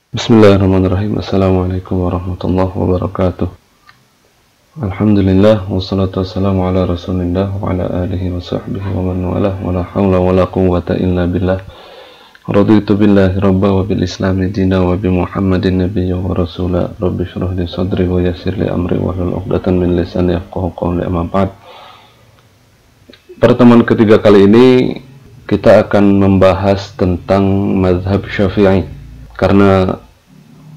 Bismillahirrahmanirrahim. Assalamualaikum warahmatullahi wabarakatuh. Alhamdulillah wassalatu wassalamu ala Rasulillah wa ala alihi wa sahbihi wa man walah wa la haula wa la quwwata illa billah. Raditu billahi rabba wa bil islami dina wa bi Muhammadin nabiyya wa rasula. Rabbi shrah li sadri wa yassir li amri wa hlul 'uqdatam min lisani yafqahu qawli. Amma ba'd. Pertemuan ketiga kali ini kita akan membahas tentang mazhab Syafi'i. Karena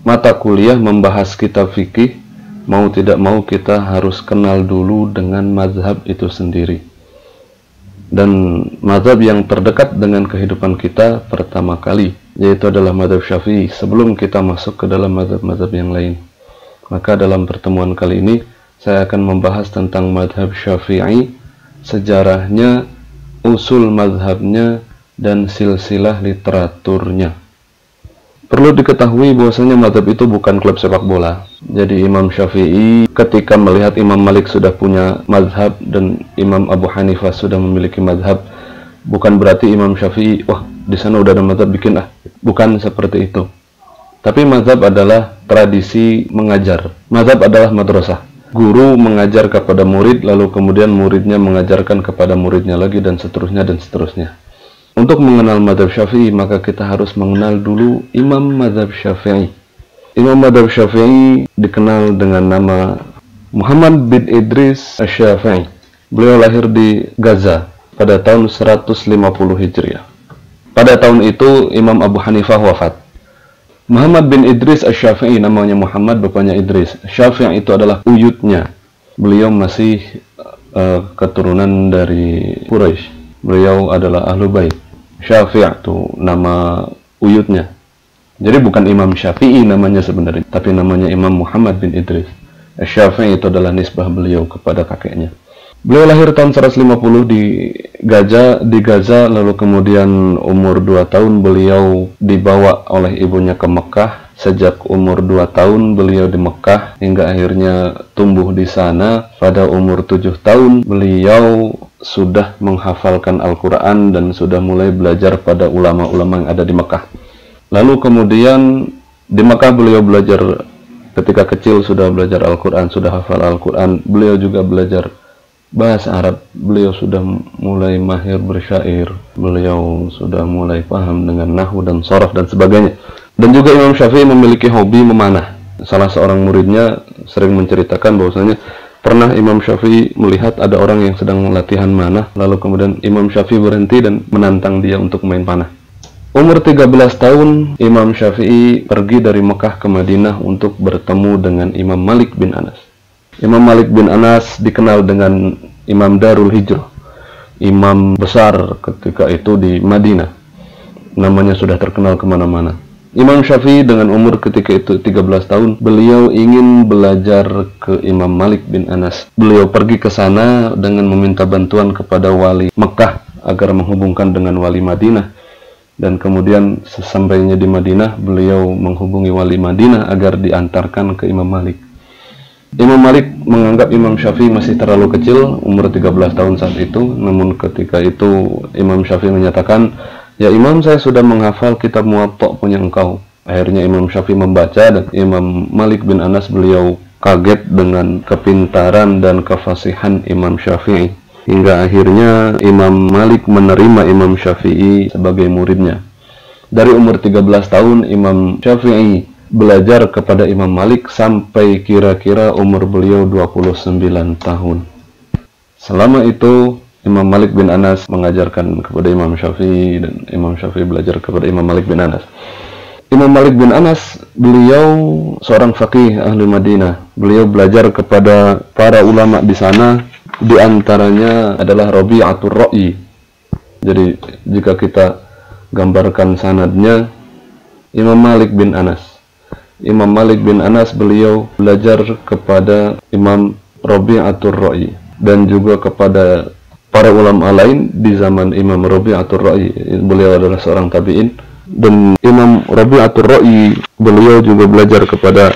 mata kuliah membahas kitab fikih, mau tidak mau kita harus kenal dulu dengan mazhab itu sendiri. Dan mazhab yang terdekat dengan kehidupan kita pertama kali, yaitu adalah mazhab Syafi'i, sebelum kita masuk ke dalam mazhab-mazhab yang lain. Maka dalam pertemuan kali ini, saya akan membahas tentang mazhab Syafi'i, sejarahnya, usul mazhabnya, dan silsilah literaturnya. Perlu diketahui bahwasanya mazhab itu bukan klub sepak bola. Jadi Imam Syafi'i ketika melihat Imam Malik sudah punya mazhab dan Imam Abu Hanifah sudah memiliki mazhab, bukan berarti Imam Syafi'i, wah di sana udah ada mazhab, bikin ah. Bukan seperti itu. Tapi mazhab adalah tradisi mengajar. Mazhab adalah madrasah. Guru mengajar kepada murid, lalu kemudian muridnya mengajarkan kepada muridnya lagi, dan seterusnya dan seterusnya. Untuk mengenal mazhab Syafi'i, maka kita harus mengenal dulu Imam mazhab Syafi'i. Imam mazhab Syafi'i dikenal dengan nama Muhammad bin Idris Asy-Syafi'i. Beliau lahir di Gaza pada tahun 150 Hijriah. Pada tahun itu Imam Abu Hanifah wafat. Muhammad bin Idris Asy-Syafi'i, namanya Muhammad, bapaknya Idris. Syafi'i itu adalah uyutnya. Beliau masih keturunan dari Quraisy. Beliau adalah ahlu bait. Syafi' itu nama uyutnya. Jadi bukan Imam Syafi'i namanya sebenarnya, tapi namanya Imam Muhammad bin Idris. Syafi'i itu adalah nisbah beliau kepada kakeknya. Beliau lahir tahun 150 di Gaza, lalu kemudian umur 2 tahun beliau dibawa oleh ibunya ke Mekah. Sejak umur 2 tahun beliau di Mekah hingga akhirnya tumbuh di sana. Pada umur 7 tahun beliau sudah menghafalkan Al-Quran dan sudah mulai belajar pada ulama-ulama yang ada di Mekah. Lalu kemudian di Mekah beliau belajar, ketika kecil sudah belajar Al-Quran, sudah hafal Al-Quran. Beliau juga belajar bahasa Arab. Beliau sudah mulai mahir bersyair. Beliau sudah mulai paham dengan nahwu dan sharaf dan sebagainya. Dan juga Imam Syafi'i memiliki hobi memanah. Salah seorang muridnya sering menceritakan bahwasanya pernah Imam Syafi'i melihat ada orang yang sedang latihan manah, lalu kemudian Imam Syafi'i berhenti dan menantang dia untuk main panah. Umur 13 tahun, Imam Syafi'i pergi dari Mekah ke Madinah untuk bertemu dengan Imam Malik bin Anas. Imam Malik bin Anas dikenal dengan Imam Darul Hijrah, imam besar ketika itu di Madinah. Namanya sudah terkenal kemana-mana. Imam Syafi'i dengan umur ketika itu 13 tahun, beliau ingin belajar ke Imam Malik bin Anas. Beliau pergi ke sana dengan meminta bantuan kepada wali Mekah agar menghubungkan dengan wali Madinah. Dan kemudian sesampainya di Madinah, beliau menghubungi wali Madinah agar diantarkan ke Imam Malik. Imam Malik menganggap Imam Syafi'i masih terlalu kecil, umur 13 tahun saat itu. Namun ketika itu Imam Syafi'i menyatakan, "Ya Imam, saya sudah menghafal kitab Muwatta punya engkau." Akhirnya Imam Syafi'i membaca dan Imam Malik bin Anas beliau kaget dengan kepintaran dan kefasihan Imam Syafi'i. Hingga akhirnya Imam Malik menerima Imam Syafi'i sebagai muridnya. Dari umur 13 tahun Imam Syafi'i belajar kepada Imam Malik sampai kira-kira umur beliau 29 tahun. Selama itu Imam Malik bin Anas mengajarkan kepada Imam Syafi'i dan Imam Syafi'i belajar kepada Imam Malik bin Anas. Imam Malik bin Anas, beliau seorang faqih ahli Madinah. Beliau belajar kepada para ulama di sana, di antaranya adalah Rabi'atul Ra'i. Jadi jika kita gambarkan sanadnya, Imam Malik bin Anas. Imam Malik bin Anas beliau belajar kepada Imam Rabi'atul Ra'i dan juga kepada para ulama lain di zaman Imam Rabi'atul Ra'i. Beliau adalah seorang tabi'in, dan Imam Rabi'atul Ra'i beliau juga belajar kepada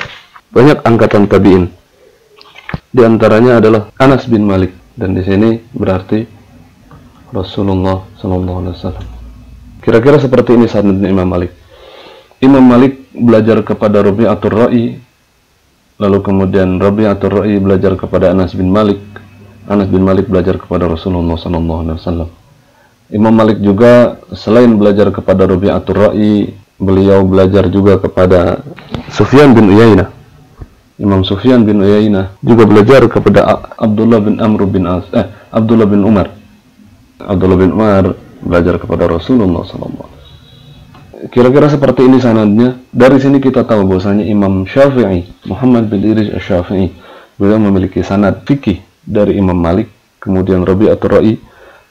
banyak angkatan tabi'in. Di antaranya adalah Anas bin Malik, dan di sini berarti Rasulullah sallallahu alaihi wasallam. Kira-kira seperti ini sanadnya Imam Malik. Imam Malik belajar kepada Rabi'atul Ra'i, lalu kemudian Rabi'atul Ra'i belajar kepada Anas bin Malik, Anas bin Malik belajar kepada Rasulullah SAW. Imam Malik juga selain belajar kepada Rabi'atul Ra'i, beliau belajar juga kepada Sufyan bin Uyainah. Imam Sufyan bin Uyainah juga belajar kepada Abdullah bin Amr bin Abdullah bin Umar. Abdullah bin Umar belajar kepada Rasulullah SAW. Kira-kira seperti ini sanadnya. Dari sini kita tahu bahwasanya Imam Syafi'i, Muhammad bin Idris Asy-Syafi'i, beliau memiliki sanad fikih dari Imam Malik, kemudian Rabi'atul Ra'i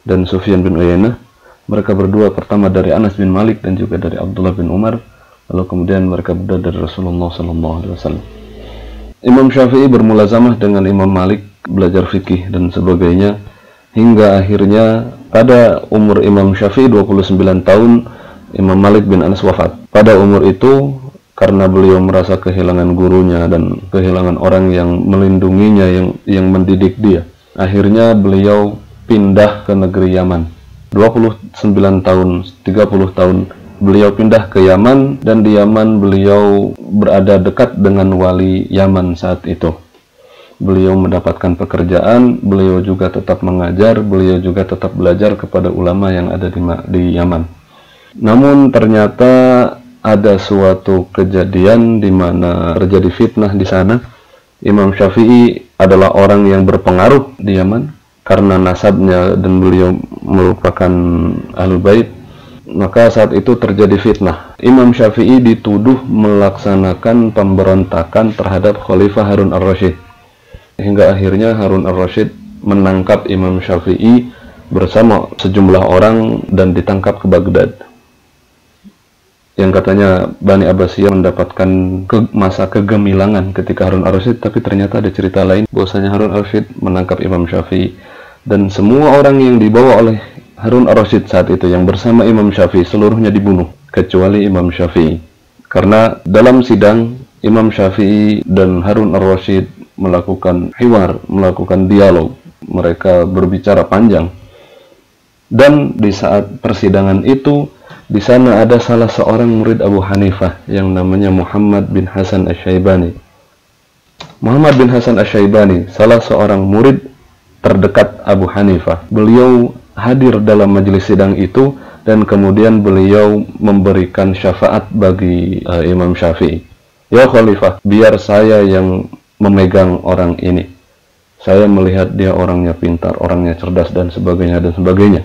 dan Sufyan bin Uyainah. Mereka berdua pertama dari Anas bin Malik dan juga dari Abdullah bin Umar, lalu kemudian mereka berdua dari Rasulullah SAW. Imam Syafi'i bermulazamah dengan Imam Malik, belajar fikih dan sebagainya, hingga akhirnya pada umur Imam Syafi'i 29 tahun, Imam Malik bin Anas wafat. Pada umur itu, karena beliau merasa kehilangan gurunya dan kehilangan orang yang melindunginya, yang mendidik dia, akhirnya beliau pindah ke negeri Yaman. 29 tahun, 30 tahun beliau pindah ke Yaman, dan di Yaman beliau berada dekat dengan wali Yaman saat itu. Beliau mendapatkan pekerjaan, beliau juga tetap mengajar, beliau juga tetap belajar kepada ulama yang ada di Yaman. Namun ternyata ada suatu kejadian di mana terjadi fitnah di sana. Imam Syafi'i adalah orang yang berpengaruh di Yaman karena nasabnya dan beliau merupakan Ahlul Bait. Maka saat itu terjadi fitnah. Imam Syafi'i dituduh melaksanakan pemberontakan terhadap Khalifah Harun ar-Rasyid. Hingga akhirnya Harun ar-Rasyid menangkap Imam Syafi'i bersama sejumlah orang dan ditangkap ke Baghdad. Yang katanya Bani Abbasiyah mendapatkan masa kegemilangan ketika Harun ar-Rasyid, tapi ternyata ada cerita lain bahwasanya Harun ar-Rasyid menangkap Imam Syafi'i, dan semua orang yang dibawa oleh Harun ar-Rasyid saat itu yang bersama Imam Syafi'i seluruhnya dibunuh kecuali Imam Syafi'i. Karena dalam sidang Imam Syafi'i dan Harun ar-Rasyid melakukan hiwar, melakukan dialog, mereka berbicara panjang. Dan di saat persidangan itu, di sana ada salah seorang murid Abu Hanifah yang namanya Muhammad bin Hasan Asy-Syaibani. Muhammad bin Hasan Asy-Syaibani, salah seorang murid terdekat Abu Hanifah. Beliau hadir dalam majelis sidang itu dan kemudian beliau memberikan syafaat bagi Imam Syafi'i. Ya Khalifah, biar saya yang memegang orang ini. Saya melihat dia orangnya pintar, orangnya cerdas dan sebagainya dan sebagainya.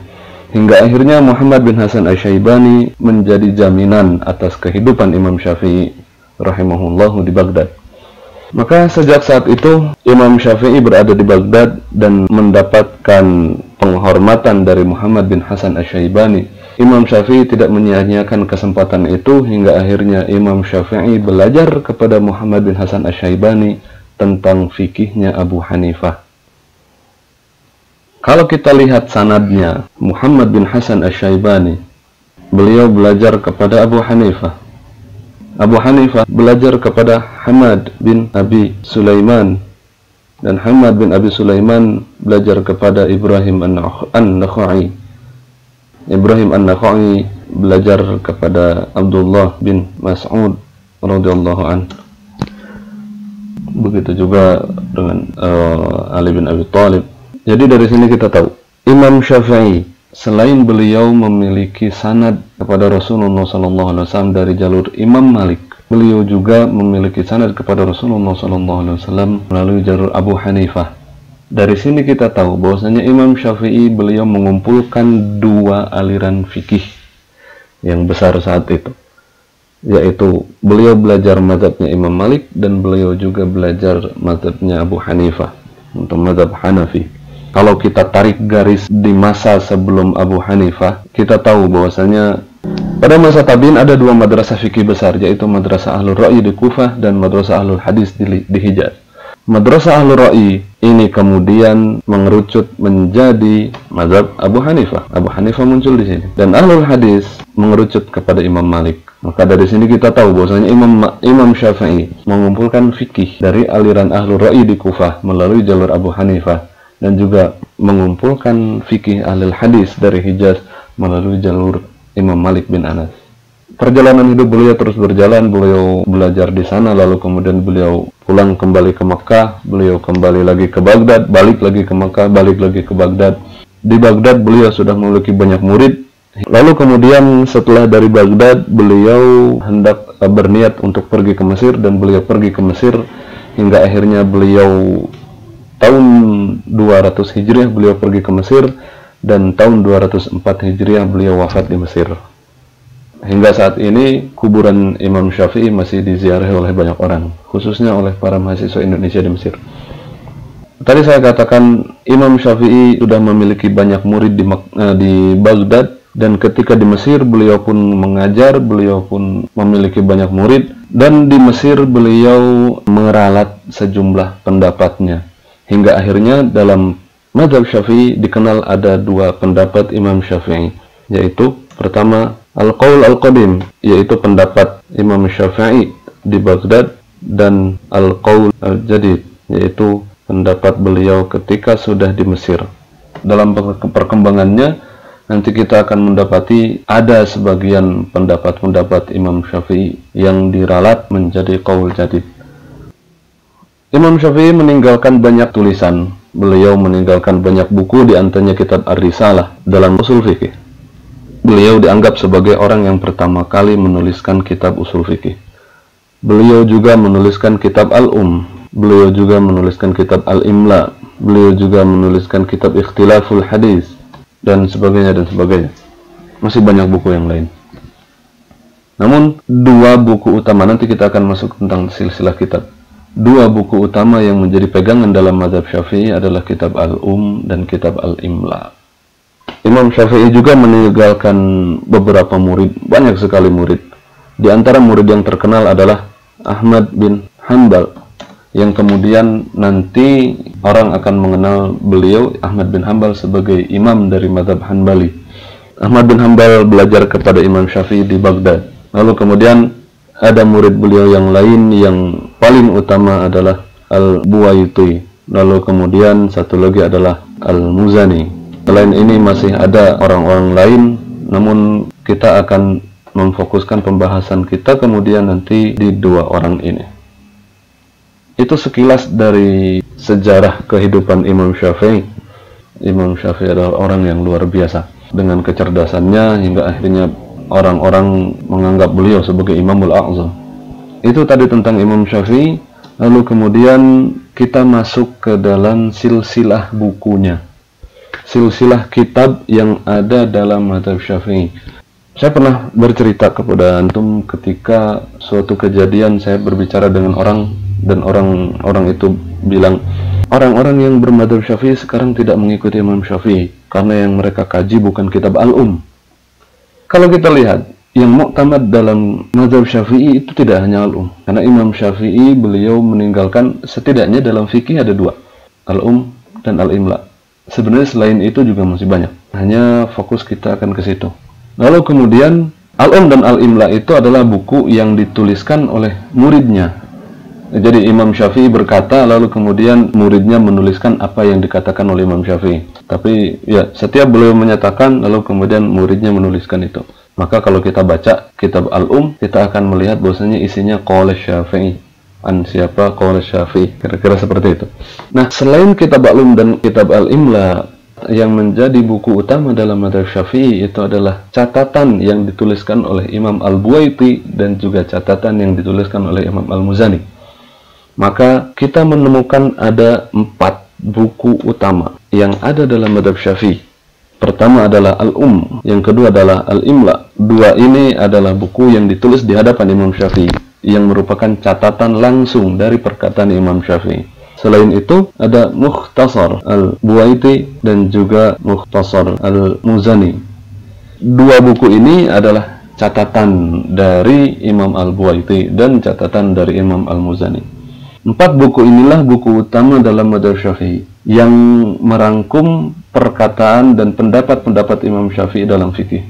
Hingga akhirnya Muhammad bin Hasan Asy-Syaibani menjadi jaminan atas kehidupan Imam Syafi'i rahimahullahu di Baghdad. Maka sejak saat itu Imam Syafi'i berada di Baghdad dan mendapatkan penghormatan dari Muhammad bin Hasan Asy-Syaibani. Imam Syafi'i tidak menyia-nyiakan kesempatan itu hingga akhirnya Imam Syafi'i belajar kepada Muhammad bin Hasan Asy-Syaibani tentang fikihnya Abu Hanifah. Kalau kita lihat sanadnya, Muhammad bin Hasan Asy-Syaibani, beliau belajar kepada Abu Hanifah. Abu Hanifah belajar kepada Hamad bin Abi Sulaiman, dan Hamad bin Abi Sulaiman belajar kepada Ibrahim An-Nakha'i. Ibrahim An-Nakha'i belajar kepada Abdullah bin Mas'ud radhiyallahu anhu. Begitu juga dengan Ali bin Abi Thalib. Jadi dari sini kita tahu Imam Syafi'i selain beliau memiliki sanad kepada Rasulullah SAW dari jalur Imam Malik, beliau juga memiliki sanad kepada Rasulullah SAW melalui jalur Abu Hanifah. Dari sini kita tahu bahwasanya Imam Syafi'i beliau mengumpulkan dua aliran fikih yang besar saat itu, yaitu beliau belajar mazhabnya Imam Malik dan beliau juga belajar mazhabnya Abu Hanifah untuk mazhab Hanafi. Kalau kita tarik garis di masa sebelum Abu Hanifah, kita tahu bahwasanya pada masa tabi'in ada dua madrasah fikih besar, yaitu madrasah Ahlul Ra'i di Kufah dan madrasah Ahlul Hadis di Hijaz. Madrasah Ahlul Ra'i ini kemudian mengerucut menjadi mazhab Abu Hanifah. Abu Hanifah muncul di sini, dan Ahlul Hadis mengerucut kepada Imam Malik. Maka dari sini kita tahu bahwasanya Imam Syafi'i mengumpulkan fikih dari aliran Ahlul Ra'i di Kufah melalui jalur Abu Hanifah, dan juga mengumpulkan fikih Ahlul Hadis dari Hijaz melalui jalur Imam Malik bin Anas. perjalanan hidup beliau terus berjalan, beliau belajar di sana, lalu kemudian beliau pulang kembali ke Makkah, beliau kembali lagi ke Baghdad, balik lagi ke Makkah, balik lagi ke Baghdad. Di Baghdad beliau sudah memiliki banyak murid. Lalu kemudian setelah dari Baghdad, beliau hendak berniat untuk pergi ke Mesir, dan beliau pergi ke Mesir hingga akhirnya beliau tahun 200 Hijriah beliau pergi ke Mesir, dan tahun 204 Hijriah beliau wafat di Mesir. Hingga saat ini kuburan Imam Syafi'i masih diziarahi oleh banyak orang, khususnya oleh para mahasiswa Indonesia di Mesir. Tadi saya katakan Imam Syafi'i sudah memiliki banyak murid di Baghdad, dan ketika di Mesir beliau pun mengajar, beliau pun memiliki banyak murid, dan di Mesir beliau meralat sejumlah pendapatnya. Hingga akhirnya dalam mazhab Syafi'i dikenal ada dua pendapat Imam Syafi'i, yaitu pertama Al-Qaul Al-Qadim, yaitu pendapat Imam Syafi'i di Baghdad, dan Al-Qaul Al-Jadid, yaitu pendapat beliau ketika sudah di Mesir. Dalam perkembangannya nanti kita akan mendapati ada sebagian pendapat-pendapat Imam Syafi'i yang diralat menjadi Qaul Jadid. Imam Syafi'i meninggalkan banyak tulisan. Beliau meninggalkan banyak buku, di antaranya kitab Ar-Risalah dalam usul fikih. Beliau dianggap sebagai orang yang pertama kali menuliskan kitab usul fikih. Beliau juga menuliskan kitab Beliau juga menuliskan kitab Al-Imla. Beliau juga menuliskan kitab Ikhtilaful Hadis, dan sebagainya dan sebagainya. Masih banyak buku yang lain. Namun dua buku utama, nanti kita akan masuk tentang silsilah kitab. Dua buku utama yang menjadi pegangan dalam mazhab Syafi'i adalah kitab dan kitab Al-Imla. Imam Syafi'i juga meninggalkan beberapa murid, banyak sekali murid. Di antara murid yang terkenal adalah Ahmad bin Hanbal, yang kemudian nanti orang akan mengenal beliau, Ahmad bin Hanbal, sebagai imam dari mazhab Hanbali. Ahmad bin Hanbal belajar kepada Imam Syafi'i di Baghdad. Lalu kemudian ada murid beliau yang lain yang paling utama adalah Al-Buwaiti. Lalu kemudian satu lagi adalah Al-Muzani. Selain ini masih ada orang-orang lain, namun kita akan memfokuskan pembahasan kita kemudian nanti di dua orang ini. Itu sekilas dari sejarah kehidupan Imam Syafi'i. Imam Syafi'i adalah orang yang luar biasa dengan kecerdasannya, hingga akhirnya orang-orang menganggap beliau sebagai Imamul A'zam. Itu tadi tentang Imam Syafi'i. Lalu kemudian kita masuk ke dalam silsilah bukunya, silsilah kitab yang ada dalam mazhab Syafi'i. Saya pernah bercerita kepada antum ketika suatu kejadian saya berbicara dengan orang, dan orang itu bilang, orang-orang yang bermadzhab Syafi'i sekarang tidak mengikuti Imam Syafi'i karena yang mereka kaji bukan kitab Kalau kita lihat, yang muktamad dalam mazhab Syafi'i itu tidak hanya karena Imam Syafi'i beliau meninggalkan setidaknya dalam fikih ada dua, dan Al-Imla. Sebenarnya selain itu juga masih banyak, hanya fokus kita akan ke situ. Lalu kemudian dan Al-Imla itu adalah buku yang dituliskan oleh muridnya. Jadi Imam Syafi'i berkata, lalu kemudian muridnya menuliskan apa yang dikatakan oleh Imam Syafi'i. Tapi ya, setiap beliau menyatakan, lalu kemudian muridnya menuliskan itu. Maka kalau kita baca kitab kita akan melihat bahwasanya isinya qaul Syafi'i. Siapa qaul Syafi'i, kira-kira seperti itu. Nah, selain kitab dan kitab Al-Imla, yang menjadi buku utama dalam mazhab Syafi'i itu adalah catatan yang dituliskan oleh Imam Al-Buwaiti dan juga catatan yang dituliskan oleh Imam Al-Muzani. Maka kita menemukan ada 4 buku utama yang ada dalam mazhab Syafi'i. Pertama adalah yang kedua adalah Al-Imla. Dua ini adalah buku yang ditulis di hadapan Imam Syafi'i, yang merupakan catatan langsung dari perkataan Imam Syafi'i. Selain itu ada Mukhtasar Al-Buwaiti dan juga Mukhtasar Al-Muzani. Dua buku ini adalah catatan dari Imam Al-Buwaiti dan catatan dari Imam Al-Muzani. 4 buku inilah buku utama dalam mazhab Syafi'i yang merangkum perkataan dan pendapat-pendapat Imam Syafi'i dalam fikih.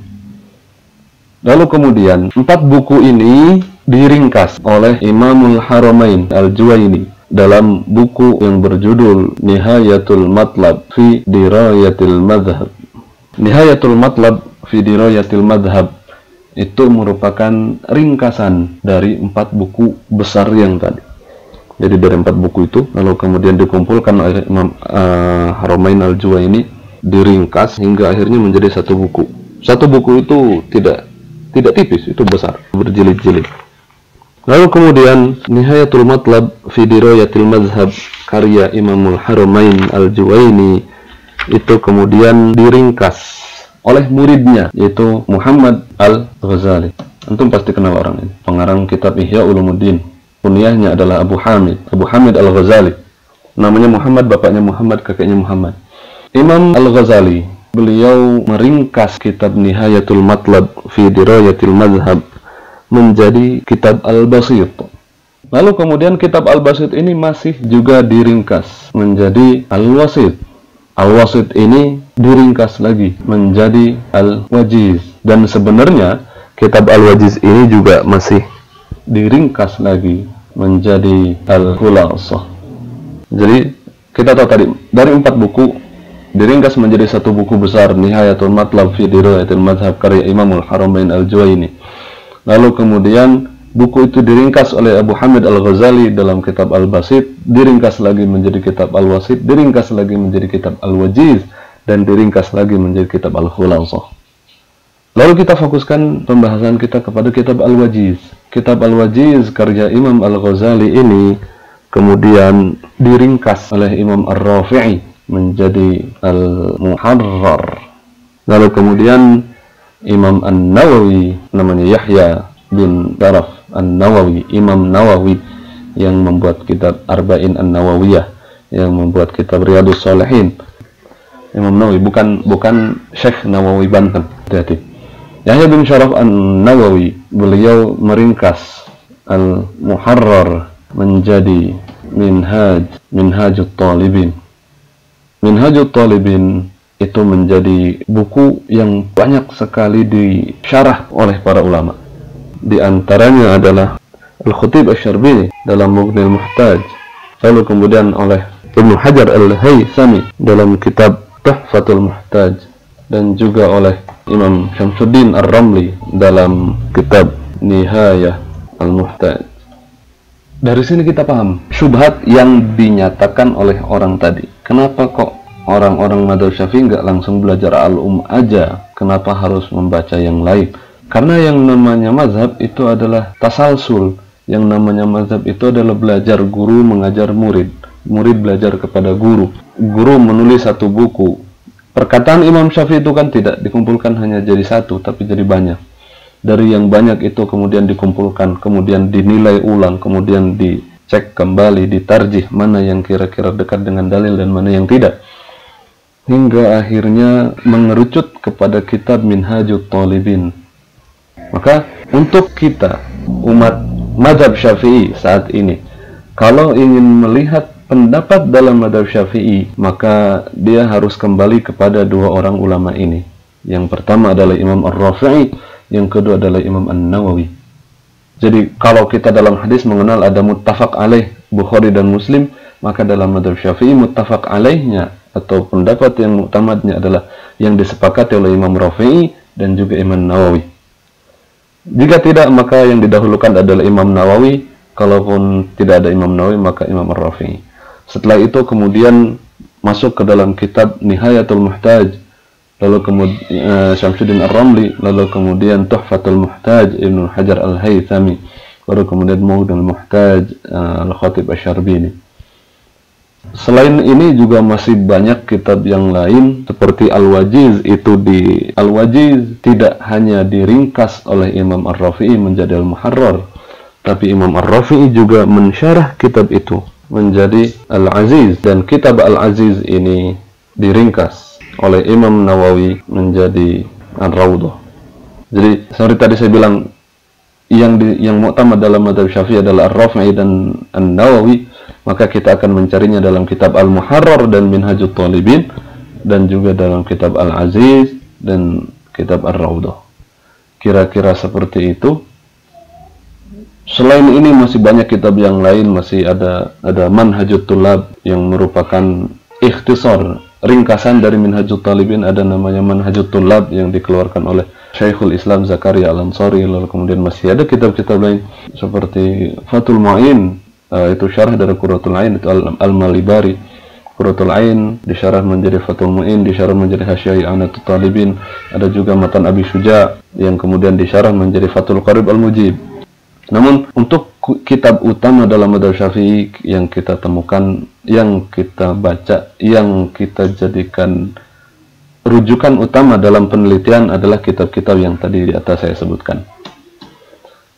Lalu kemudian 4 buku ini diringkas oleh Imamul Haramain Al-Juwaini dalam buku yang berjudul Nihayatul Matlab fi Dirayatil Madhhab. Nihayatul Matlab fi Dirayatil Madhhab itu merupakan ringkasan dari 4 buku besar yang tadi. Jadi dari 4 buku itu lalu kemudian dikumpulkan oleh Imam Haramain Al-Juwaini, diringkas hingga akhirnya menjadi satu buku. Satu buku itu tidak tipis, itu besar, berjilid-jilid. Lalu kemudian Nihayatul Matlab fi Dirayatil Mazhab karya Imamul Haramain Al-Juwaini itu kemudian diringkas oleh muridnya, yaitu Muhammad Al-Ghazali. Antum pasti kenal orang ini, pengarang kitab Ihya Ulumuddin. Kunyahnya adalah Abu Hamid Al-Ghazali. Namanya Muhammad, bapaknya Muhammad, kakeknya Muhammad. Imam Al-Ghazali, beliau meringkas kitab Nihayatul Matlab fi Dirayatil Mazhab menjadi kitab Al-Basit. Lalu kemudian kitab Al-Basit ini masih juga diringkas menjadi Al-Wasit. Al-Wasit ini diringkas lagi menjadi Al-Wajiz, dan sebenarnya kitab Al-Wajiz ini juga masih diringkas lagi menjadi Al-Khulasah. Jadi kita tahu tadi dari 4 buku diringkas menjadi satu buku besar, Nihayatul Matlab fi Dirayatil Mazhab karya Imamul Haramain Al-Juwaini. Lalu kemudian buku itu diringkas oleh Abu Hamid Al-Ghazali dalam kitab Al-Basit, diringkas lagi menjadi kitab Al-Wasit, diringkas lagi menjadi kitab Al-Wajiz, dan diringkas lagi menjadi kitab Al-Khulasah. Lalu kita fokuskan pembahasan kita kepada kitab Al-Wajiz. Kitab Al-Wajiz karya Imam Al-Ghazali ini kemudian diringkas oleh Imam Ar-Rafi'i menjadi Al-Muharrar. Lalu kemudian Imam An-Nawawi, namanya Yahya bin Sharaf An-Nawawi, Imam Nawawi yang membuat kitab Arba'in An-Nawawiyah, yang membuat kitab Riyadhus Shalihin. Imam Nawawi, bukan Syekh Nawawi Banten. Hati-hati. Yahya bin Sharaf An-Nawawi, beliau meringkas Al-Muharrar menjadi Minhajut Talibin. Minhajut Talibin itu menjadi buku yang banyak sekali disyarah oleh para ulama. Di antaranya adalah Al-Khatib Asy-Syarbini dalam Mughnil Muhtaj, lalu kemudian oleh Ibnu Hajar Al-Haythami dalam kitab Tuhfatul Muhtaj, dan juga oleh Imam Syamsuddin Ar-Ramli dalam kitab Nihayah Al-Muhtaj. Dari sini kita paham syubhat yang dinyatakan oleh orang tadi. Kenapa kok orang-orang madzhab Syafi'i nggak langsung belajar al-um aja? Kenapa harus membaca yang lain? Karena yang namanya mazhab itu adalah tasalsul. Yang namanya mazhab itu adalah belajar guru mengajar murid. Murid belajar kepada guru. Guru menulis satu buku. Perkataan Imam Syafi'i itu kan tidak dikumpulkan hanya jadi satu, tapi jadi banyak. Dari yang banyak itu kemudian dikumpulkan, kemudian dinilai ulang, kemudian dicek kembali, ditarjih mana yang kira-kira dekat dengan dalil dan mana yang tidak. Hingga akhirnya mengerucut kepada kitab Minhajut Talibin. Maka untuk kita umat mazhab Syafi'i saat ini, kalau ingin melihat pendapat dalam mazhab Syafi'i, maka dia harus kembali kepada dua orang ulama ini. Yang pertama adalah Imam Ar-Rafi'i, yang kedua adalah Imam An-Nawawi. Jadi kalau kita dalam hadis mengenal ada muttafaq alaih Bukhari dan Muslim, maka dalam mazhab Syafi'i muttafaq alaihnya atau pendapat yang muktamadnya adalah yang disepakati oleh Imam Rafi'i dan juga Imam Nawawi. Jika tidak, maka yang didahulukan adalah Imam Nawawi. Kalaupun tidak ada Imam Nawawi, maka Imam Ar-Rafi'i. Setelah itu kemudian masuk ke dalam kitab Nihayatul Muhtaj, lalu kemudian Syamsuddin Ar-Ramli, lalu kemudian Tuhfatul Muhtaj Ibnu Hajar Al-Haythami, baru kemudian Mughnil Muhtaj Al-Khatib Asy-Syarbini. Selain ini juga masih banyak kitab yang lain seperti Al-Wajiz. Al-Wajiz tidak hanya diringkas oleh Imam Ar-Rafi'i menjadi Al-Muharrar, tapi Imam Ar-Rafi'i juga mensyarah kitab itu menjadi Al-Aziz, dan kitab Al-Aziz ini diringkas oleh Imam Nawawi menjadi Ar-Rawdah. Jadi seperti tadi saya bilang, yang muktamad dalam mazhab Syafi'i adalah Ar-Rafi'i dan An-Nawawi, maka kita akan mencarinya dalam kitab Al-Muharrar dan Minhajut Talibin, dan juga dalam kitab Al-Aziz dan kitab Ar-Rawdah. Kira-kira seperti itu. Selain ini masih banyak kitab yang lain, masih ada Manhajut Tullab yang merupakan ikhtisar, ringkasan dari Minhajut Talibin, ada namanya Manhajut Tullab yang dikeluarkan oleh Syekhul Islam Zakaria Al-Ansari, lalu kemudian masih ada kitab-kitab lain seperti Fathul Mu'in, itu syarah dari Qurratul Ain, itu Al-Malibari. Qurratul Ain disyarah menjadi Fathul Mu'in, disyarah menjadi Hasyiah I'anatul Talibin. Ada juga Matan Abi Syuja yang kemudian disyarah menjadi Fathul Qarib Al-Mujib. Namun untuk kitab utama dalam madzhab Syafi'i yang kita temukan, yang kita baca, yang kita jadikan rujukan utama dalam penelitian adalah kitab-kitab yang tadi di atas saya sebutkan.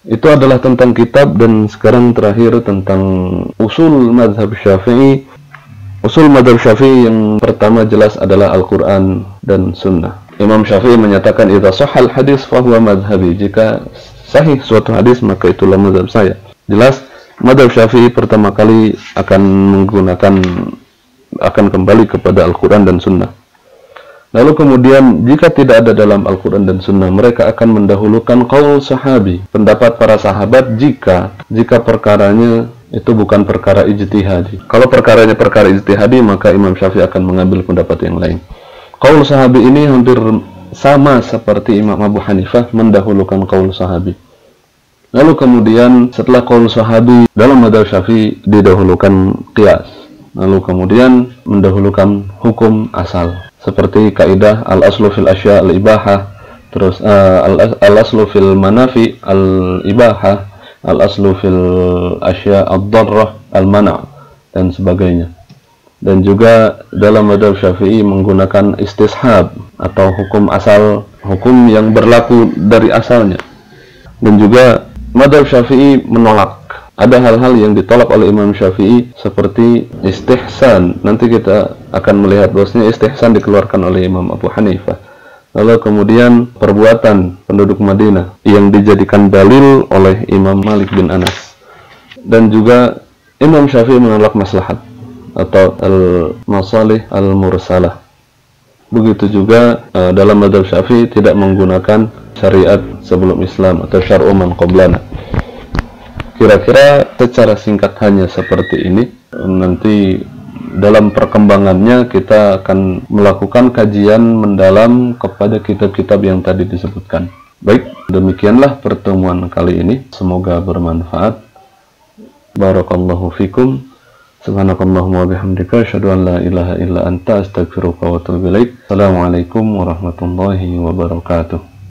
Itu adalah tentang kitab, dan sekarang terakhir tentang usul madzhab Syafi'i. Usul madzhab Syafi'i yang pertama jelas adalah Al-Quran dan Sunnah. Imam Syafi'i menyatakan, idza sahhal hadis fahuwa madhhabi. Jika sahih suatu hadis, maka itulah madhab saya. Jelas, madhab Syafi'i pertama kali akan kembali kepada Al-Quran dan Sunnah. Lalu kemudian, jika tidak ada dalam Al-Quran dan Sunnah, mereka akan mendahulukan qaul sahabi, pendapat para sahabat, jika perkaranya itu bukan perkara ijtihadi. Kalau perkaranya perkara ijtihadi, maka Imam Syafi'i akan mengambil pendapat yang lain. Qaul sahabi ini hampir sama seperti Imam Abu Hanifah mendahulukan qaul sahabi. Lalu kemudian setelah qaul sahabi dalam madzhab Syafi'i didahulukan qiyas. Lalu kemudian mendahulukan hukum asal seperti kaidah al-aslu fil asya al-ibahah, terus al-aslu fil manafi al-ibahah, al-aslu fil asya ad-darrah al-mana' dan sebagainya. Dan juga dalam madzhab Syafi'i menggunakan istishab atau hukum asal, hukum yang berlaku dari asalnya. Dan juga madzhab Syafi'i menolak, ada hal-hal yang ditolak oleh Imam Syafi'i seperti istihsan. Nanti kita akan melihat bahwasanya istihsan dikeluarkan oleh Imam Abu Hanifah. Lalu kemudian perbuatan penduduk Madinah yang dijadikan dalil oleh Imam Malik bin Anas. Dan juga Imam Syafi'i menolak maslahat atau al-masalih al-mursalah. Begitu juga dalam madzhab Syafi'i tidak menggunakan syariat sebelum Islam atau syar'u man qablana. Kira-kira secara singkat hanya seperti ini. Nanti dalam perkembangannya kita akan melakukan kajian mendalam kepada kitab-kitab yang tadi disebutkan. Baik, demikianlah pertemuan kali ini. Semoga bermanfaat. Barakallahu fikum. Subhanakallahumma wa bihamdika asyhadu an la ilaha illa anta astaghfiruka wa atubu ilaik. Assalamualaikum warahmatullahi wabarakatuh.